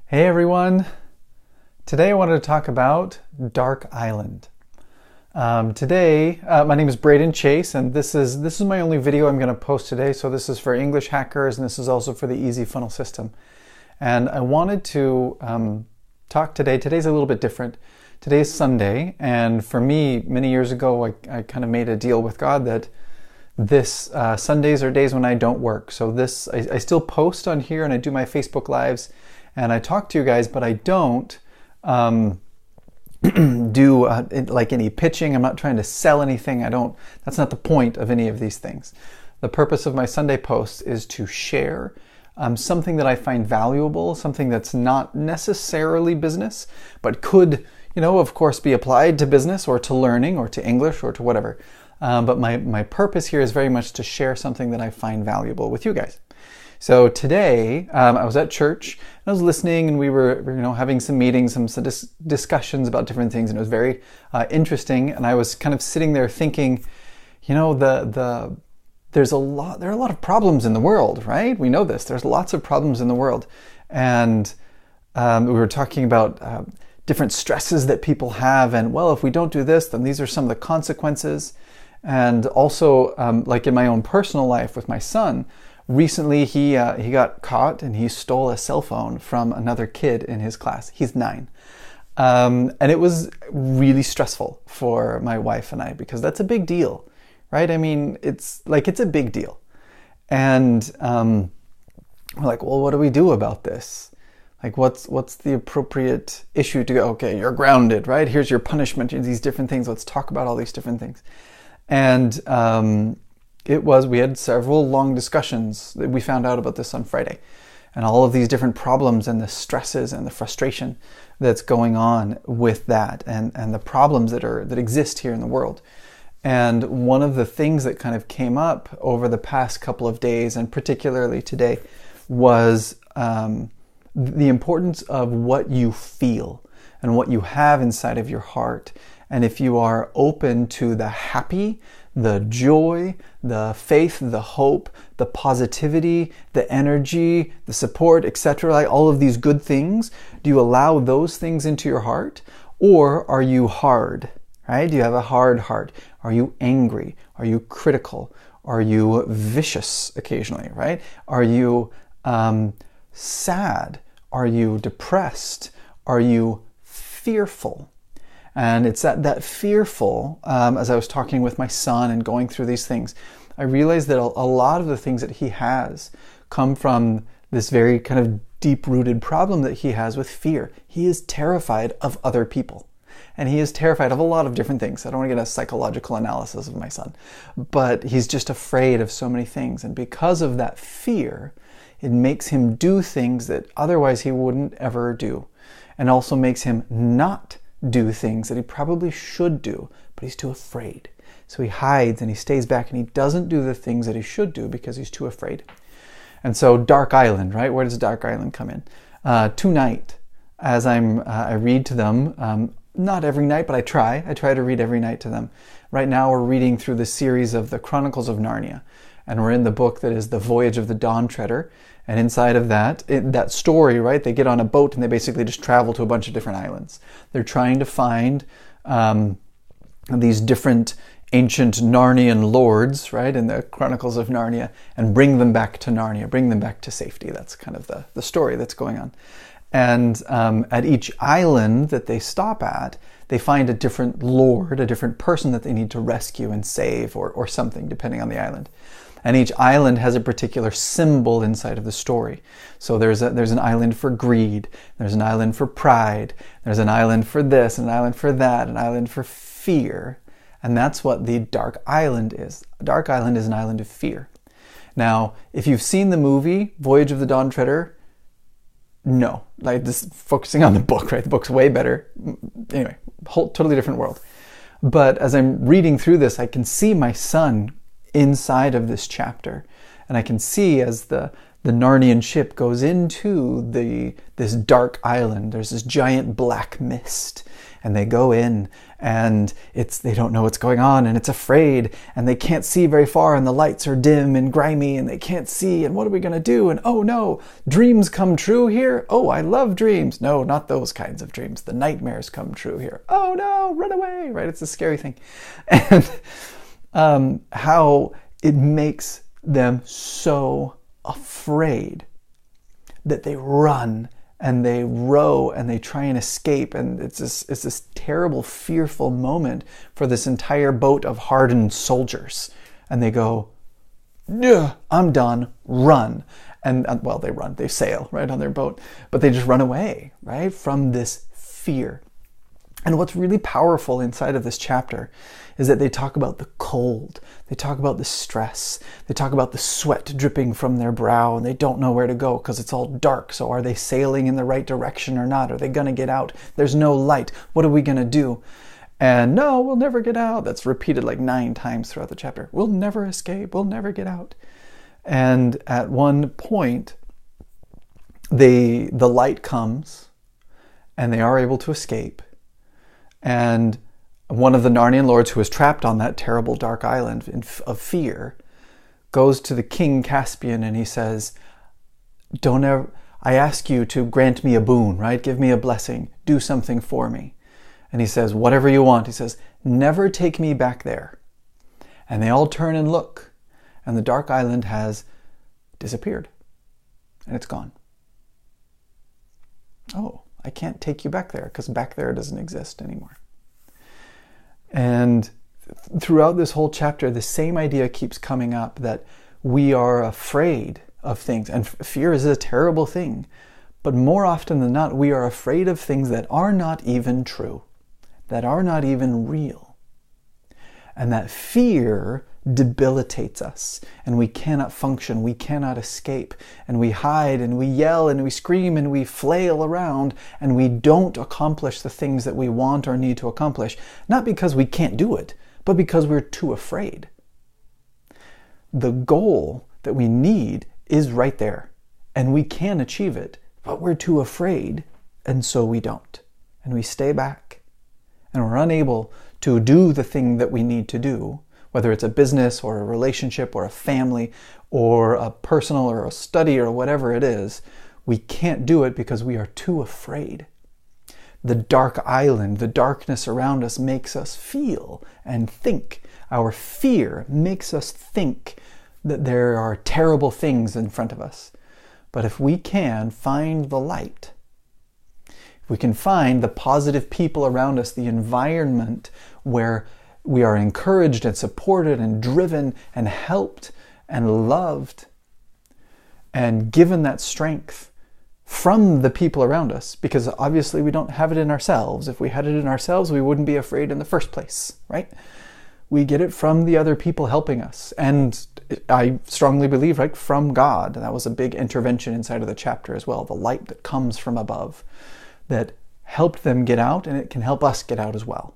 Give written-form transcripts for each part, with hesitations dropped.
Hey everyone! Today I wanted to talk about Dark Island. Today, my name is Braden Chase, and this is my only video I'm going to post today. So this is for English hackers, and this is also for the Easy Funnel system. And I wanted to talk today. Today's a little bit different. Today's Sunday, and for me, many years ago, I kind of made a deal with God that this Sundays are days when I don't work. So I still post on here, and I do my Facebook Lives, and I talk to you guys, but I don't do like any pitching. I'm not trying to sell anything. That's not the point of any of these things. The purpose of my Sunday posts is to share something that I find valuable, something that's not necessarily business, but could, of course, be applied to business or to learning or to English or to whatever. But my purpose here is very much to share something that I find valuable with you guys. So today, I was at church, and I was listening, and we were having some meetings, some discussions about different things, and it was very interesting. And I was kind of sitting there thinking, there are a lot of problems in the world, right? We know this. There's lots of problems in the world, and we were talking about different stresses that people have, and well, if we don't do this, then these are some of the consequences. And also, like in my own personal life with my son. Recently, he got caught and he stole a cell phone from another kid in his class. He's 9. And it was really stressful for my wife and I because that's a big deal, right? I mean, it's a big deal. And we're like, well, what do we do about this? Like, what's the appropriate issue to go, okay, you're grounded, right? Here's your punishment, these different things. Let's talk about all these different things. And we had several long discussions. We found out about this on Friday, and all of these different problems and the stresses and the frustration that's going on with that, and the problems that exist here in the world. And one of the things that kind of came up over the past couple of days, and particularly today, was the importance of what you feel and what you have inside of your heart. And if you are open to the happy, the joy, the faith, the hope, the positivity, the energy, the support, etc., like all of these good things, do you allow those things into your heart? Or are you hard, right? Do you have a hard heart? Are you angry? Are you critical? Are you vicious occasionally, right? Are you sad? Are you depressed? Are you fearful? And it's that fearful, as I was talking with my son and going through these things, I realized that a lot of the things that he has come from this very kind of deep-rooted problem that he has with fear. He is terrified of other people. And he is terrified of a lot of different things. I don't want to get a psychological analysis of my son. But he's just afraid of so many things. And because of that fear, it makes him do things that otherwise he wouldn't ever do. And also makes him not do things that he probably should do, but he's too afraid. So he hides and he stays back and he doesn't do the things that he should do because he's too afraid. And so Dark Island, right? Where does Dark Island come in? Tonight, as I read to them, not every night, but I try to read every night to them. Right now we're reading through the series of the Chronicles of Narnia, and we're in the book that is The Voyage of the Dawn Treader. And inside of that story, right, they get on a boat and they basically just travel to a bunch of different islands. They're trying to find these different ancient Narnian lords, right, in the Chronicles of Narnia, and bring them back to Narnia, bring them back to safety. That's kind of the story that's going on. And at each island that they stop at, they find a different lord, a different person that they need to rescue and save or something, depending on the island. And each island has a particular symbol inside of the story. So there's an island for greed, there's an island for pride, there's an island for this, an island for that, an island for fear. And that's what the Dark Island is. Dark Island is an island of fear. Now, if you've seen the movie Voyage of the Dawn Treader, no. Like this, focusing on the book, right? The book's way better. Anyway, totally different world. But as I'm reading through this, I can see my son inside of this chapter. And I can see as the the Narnian ship goes into this dark island. There's this giant black mist, and they go in, and they don't know what's going on, and it's afraid, and they can't see very far, and the lights are dim and grimy, and they can't see, and what are we going to do? And oh no, dreams come true here? Oh, I love dreams. No, not those kinds of dreams. The nightmares come true here. Oh no, run away, right? It's a scary thing. And how it makes them so afraid that they run and they row and they try and escape, and it's this terrible, fearful moment for this entire boat of hardened soldiers. And they go, I'm done, run. And well, they run, they sail right on their boat, but they just run away, right, from this fear. And what's really powerful inside of this chapter is that they talk about the cold, they talk about the stress, they talk about the sweat dripping from their brow, and they don't know where to go because it's all dark. So are they sailing in the right direction or not? Are they going to get out? There's no light. What are we going to do? And no, we'll never get out. That's repeated like 9 times throughout the chapter. We'll never escape. We'll never get out. And at one point, the light comes and they are able to escape. And one of the Narnian lords, who is trapped on that terrible dark island of fear, goes to the King Caspian and he says, I ask you to grant me a boon, right? Give me a blessing. Do something for me. And he says, whatever you want. He says, never take me back there. And they all turn and look, and the dark island has disappeared, and it's gone. Oh, I can't take you back there because back there doesn't exist anymore. And throughout this whole chapter, the same idea keeps coming up, that we are afraid of things. And fear is a terrible thing. But more often than not, we are afraid of things that are not even true, that are not even real. And that fear debilitates us, and we cannot function, we cannot escape, and we hide and we yell and we scream and we flail around, and we don't accomplish the things that we want or need to accomplish, not because we can't do it, but because we're too afraid. The goal that we need is right there, and we can achieve it, but we're too afraid, and so we don't. And we stay back, and we're unable to do the thing that we need to do, whether it's a business or a relationship or a family or a personal or a study or whatever it is. We can't do it because we are too afraid. The dark island, the darkness around us, makes us feel and think. Our fear makes us think that there are terrible things in front of us. But if we can find the light, if we can find the positive people around us, the environment where we are encouraged and supported and driven and helped and loved and given that strength from the people around us, because obviously we don't have it in ourselves. If we had it in ourselves, we wouldn't be afraid in the first place, right? We get it from the other people helping us. And I strongly believe, right, from God. That was a big intervention inside of the chapter as well. The light that comes from above that helped them get out, and it can help us get out as well.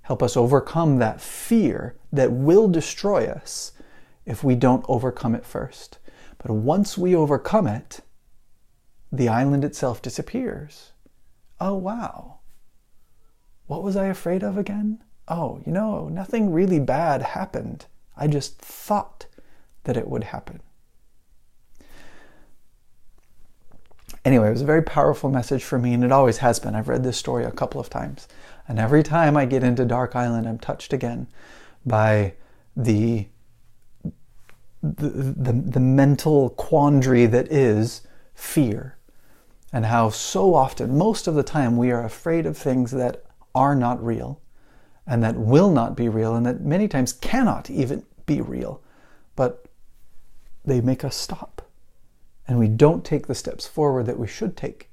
Help us overcome that fear that will destroy us if we don't overcome it first. But once we overcome it, the island itself disappears. Oh, wow. What was I afraid of again? Oh, nothing really bad happened. I just thought that it would happen. Anyway, it was a very powerful message for me, and it always has been. I've read this story a couple of times. And every time I get into Dark Island, I'm touched again by the mental quandary that is fear. And how so often, most of the time, we are afraid of things that are not real, and that will not be real, and that many times cannot even be real. But they make us stop. And we don't take the steps forward that we should take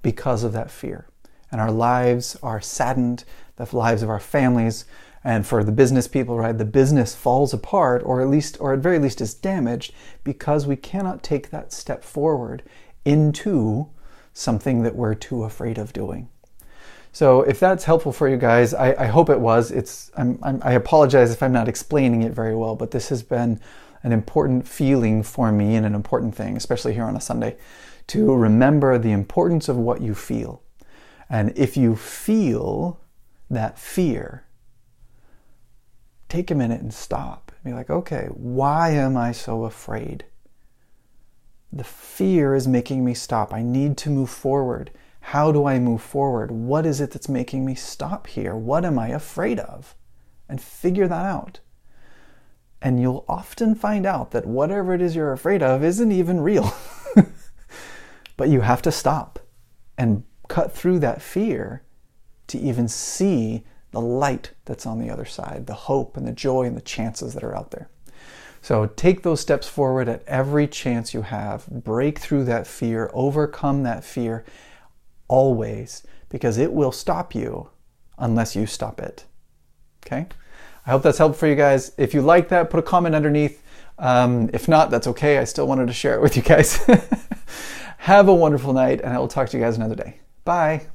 because of that fear. And our lives are saddened, the lives of our families, and for the business people, right, the business falls apart, or at very least is damaged, because we cannot take that step forward into something that we're too afraid of doing. So if that's helpful for you guys, I hope it was. I apologize if I'm not explaining it very well, but this has been an important feeling for me and an important thing, especially here on a Sunday, to remember the importance of what you feel. And if you feel that fear, take a minute and stop. Be like, okay, why am I so afraid? The fear is making me stop. I need to move forward. How do I move forward? What is it that's making me stop here? What am I afraid of? And figure that out. And you'll often find out that whatever it is you're afraid of isn't even real. But you have to stop and cut through that fear to even see the light that's on the other side, the hope and the joy and the chances that are out there. So take those steps forward at every chance you have. Break through that fear, overcome that fear always, because it will stop you unless you stop it. Okay? I hope that's helpful for you guys. If you like that, put a comment underneath. If not, that's okay. I still wanted to share it with you guys. Have a wonderful night, and I will talk to you guys another day. Bye.